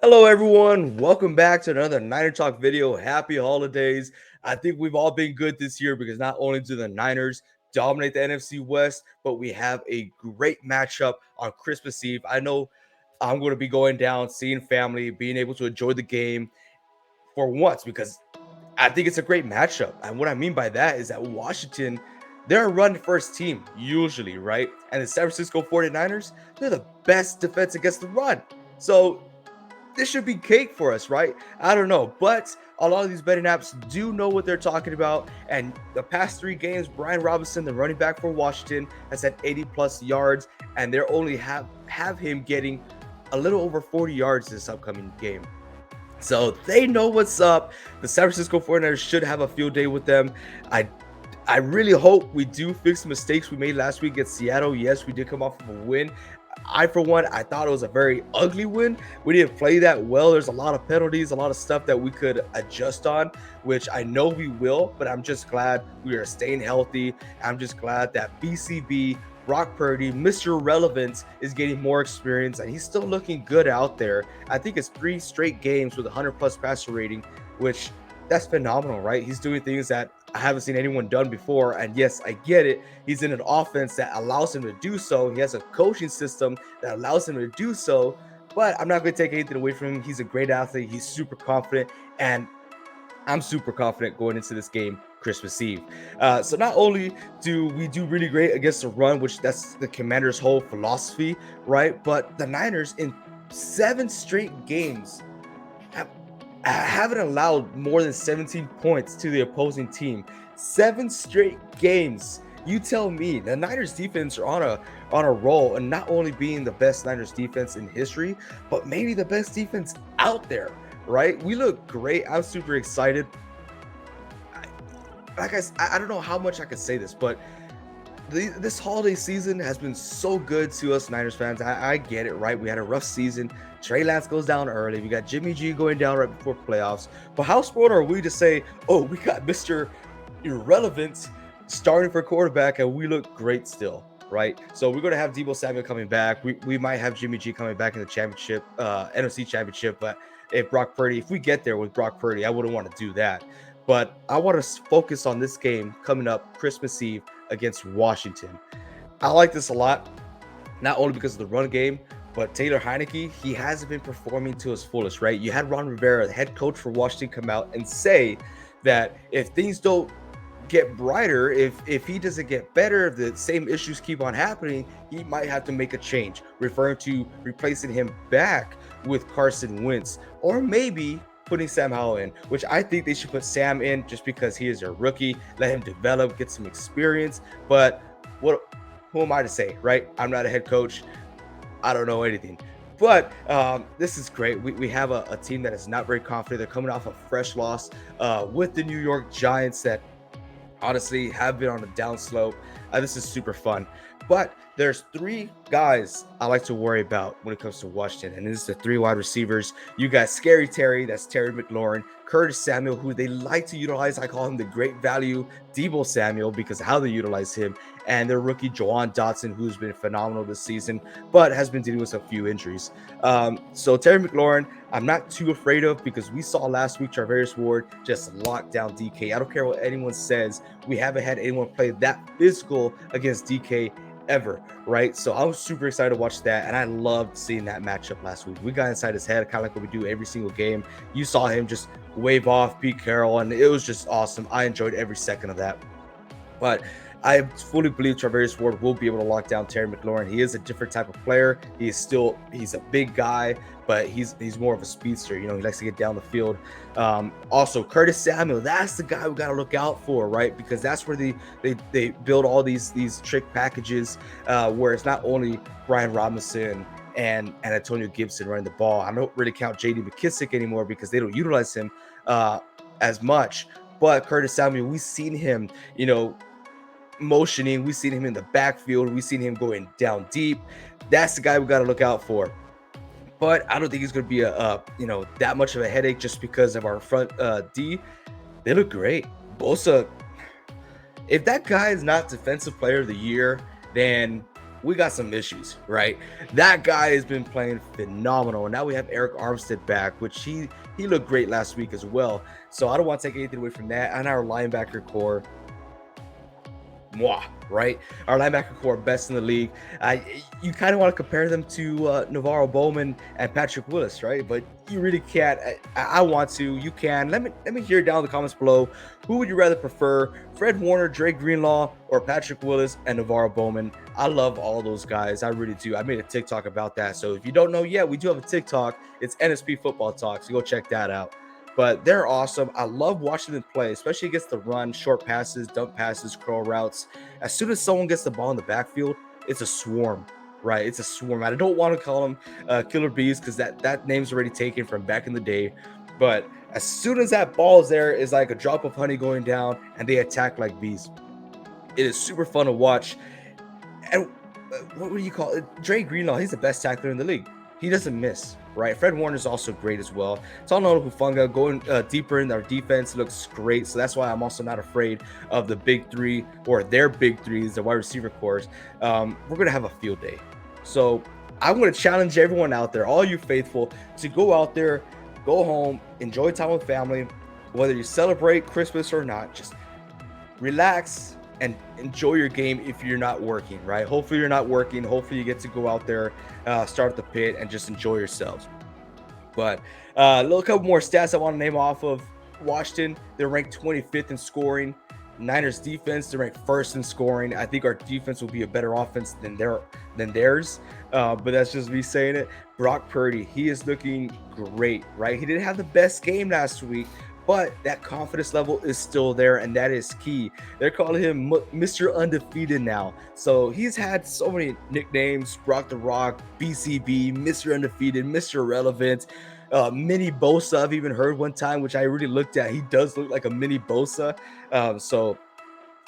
Hello, everyone. Welcome back to another Niner Talk video. Happy holidays. I think we've all been good this year because not only do the Niners dominate the NFC West, but we have a great matchup on Christmas Eve. I know I'm going to be going down, seeing family, being able to enjoy the game for once because I think it's a great matchup. And what I mean by that is that Washington, they're a run first team, usually, right? And the San Francisco 49ers, they're the best defense against the run. So this should be cake for us, right? I don't know, but a lot of these betting apps do know what they're talking about. And the past three games, Brian Robinson, the running back for Washington, has had 80 plus yards, and they're only have him getting a little over 40 yards this upcoming game. So they know what's up. The San Francisco 49ers should have a field day with them. I I really hope we do fix the mistakes we made last week against Seattle. Yes, we did come off of a win. For one, I thought it was a very ugly win. We didn't play that well. There's a lot of penalties, a lot of stuff that we could adjust on, which I know we will, but I'm just glad we are staying healthy. I'm just glad that BCB, Brock Purdy, Mr. Relevance, is getting more experience and he's still looking good out there. I think it's 3 straight games with 100 plus passer rating, which that's phenomenal, right? He's doing things that I haven't seen anyone done before. And yes, I get it. He's in an offense that allows him to do so. He has a coaching system that allows him to do so. But I'm not going to take anything away from him. He's a great athlete. He's super confident. And I'm super confident going into this game Christmas Eve. So not only do we do really great against the run, which that's the Commanders' whole philosophy, right? But the Niners in 7 straight games have haven't allowed more than 17 points to the opposing team. 7 straight games. You tell me. The Niners defense are on a roll, and not only being the best Niners defense in history, but maybe the best defense out there, right? We look great. I'm super excited. I don't know how much I could say this, but this holiday season has been so good to us Niners fans. I get it, right? We had a rough season. Trey Lance goes down early. We got Jimmy G going down right before playoffs. But how spoiled are we to say, oh, we got Mr. Irrelevant starting for quarterback and we look great still, right? So we're going to have Debo Samuel coming back. We might have Jimmy G coming back in the championship, NFC championship. But if we get there with Brock Purdy, I wouldn't want to do that. But I want to focus on this game coming up Christmas Eve against Washington. I like this a lot, not only because of the run game, but Taylor Heineke, he hasn't been performing to his fullest, right? You had Ron Rivera, the head coach for Washington, come out and say that if things don't get brighter, if he doesn't get better, if the same issues keep on happening, he might have to make a change, referring to replacing him back with Carson Wentz, or maybe putting Sam Howell in, which I think they should put Sam in just because he is a rookie, let him develop, get some experience. But what who am I to say, right? I'm not a head coach. I don't know anything. But this is great. We have a team that is not very confident. They're coming off a fresh loss with the New York Giants that honestly have been on a downslope. This is super fun. But there's 3 guys I like to worry about when it comes to Washington, and this is the 3 wide receivers. You got Scary Terry, that's Terry McLaurin, Curtis Samuel, who they like to utilize. I call him the great value Debo Samuel because of how they utilize him, and their rookie Jawan Dotson, who's been phenomenal this season, but has been dealing with a few injuries. So Terry McLaurin, I'm not too afraid of because we saw last week Charvarius Ward just lock down DK. I don't care what anyone says. We haven't had anyone play that physical against DK ever, right? So I was super excited to watch that, and I loved seeing that matchup last week. We got inside his head, kind of like what we do every single game. You saw him just wave off Pete Carroll, and it was just awesome. I enjoyed every second of that. But I fully believe Travis Ward will be able to lock down Terry McLaurin. He is a different type of player. He's a big guy, but he's more of a speedster. You know, he likes to get down the field. Also, Curtis Samuel, that's the guy we got to look out for, right? Because that's where they build all these trick packages, where it's not only Brian Robinson and Antonio Gibson running the ball. I don't really count J.D. McKissick anymore because they don't utilize him as much. But Curtis Samuel, we've seen him, motioning. We've seen him in the backfield. We've seen him going down deep. That's the guy we got to look out for. But I don't think he's going to be that much of a headache just because of our front D. They look great. Bosa, if that guy is not Defensive Player of the Year, then we got some issues, right? That guy has been playing phenomenal. And now we have Eric Armstead back, which he looked great last week as well. So I don't want to take anything away from that. And our linebacker core, moi, right? Our linebacker core best in the league. You kind of want to compare them to Navarro Bowman and Patrick Willis, right? But you really can't. I want to. You can. Let me hear down in the comments below. Who would you rather prefer? Fred Warner, Dre Greenlaw, or Patrick Willis and Navarro Bowman? I love all those guys. I really do. I made a TikTok about that. So if you don't know yet, we do have a TikTok. It's NSP Football Talk. So go check that out. But they're awesome. I love watching them play, especially against the run, short passes, dump passes, curl routes. As soon as someone gets the ball in the backfield, it's a swarm, right? It's a swarm. I don't want to call them killer bees because that name's already taken from back in the day. But as soon as that ball is there, it's like a drop of honey going down, and they attack like bees. It is super fun to watch. And what do you call it? Dre Greenlaw, he's the best tackler in the league. He doesn't miss, right? Fred Warner is also great as well. Talanoa Hufanga going deeper in our defense looks great. So that's why I'm also not afraid of the big three or their big threes, the wide receiver cores. We're going to have a field day. So I'm going to challenge everyone out there, all you faithful, to go out there, go home, enjoy time with family, whether you celebrate Christmas or not. Just relax and enjoy your game if you're not working, right? Hopefully you're not working. Hopefully you get to go out there, start the pit, and just enjoy yourselves. But a little couple more stats I want to name off of Washington. They're ranked 25th in scoring. Niners defense, they're ranked first in scoring. I think our defense will be a better offense than theirs. But that's just me saying it. Brock Purdy, he is looking great, right? He didn't have the best game last week, but that confidence level is still there, and that is key. They're calling him Mr. Undefeated now. So he's had so many nicknames: Brock the Rock, BCB, Mr. Undefeated, Mr. Relevant, Mini Bosa. I've even heard one time, which I really looked at. He does look like a mini Bosa. So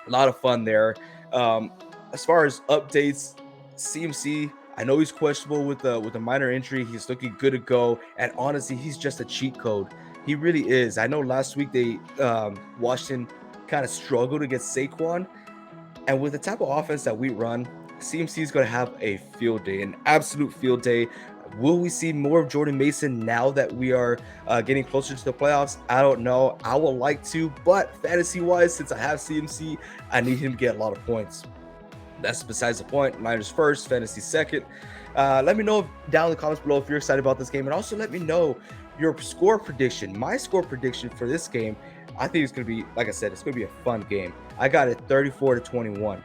a lot of fun there. As far as updates, CMC, I know he's questionable with a minor injury. He's looking good to go, and honestly, he's just a cheat code. He really is. I know last week they Washington kind of struggled against Saquon, and with the type of offense that we run, CMC is going to have a field day, an absolute field day. Will we see more of Jordan Mason now that we are getting closer to the playoffs? I don't know. I would like to, but fantasy-wise, since I have CMC, I need him to get a lot of points. That's besides the point. Niners first, fantasy second. Let me know down in the comments below if you're excited about this game, and also let me know your score prediction. My score prediction for this game, I think it's going to be, like I said, it's going to be a fun game. I got it 34-21.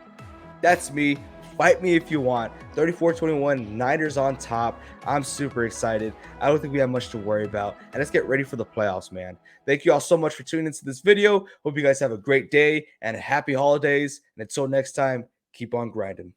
That's me. Fight me if you want. 34-21, Niners on top. I'm super excited. I don't think we have much to worry about. And let's get ready for the playoffs, man. Thank you all so much for tuning into this video. Hope you guys have a great day and happy holidays. And until next time, keep on grinding.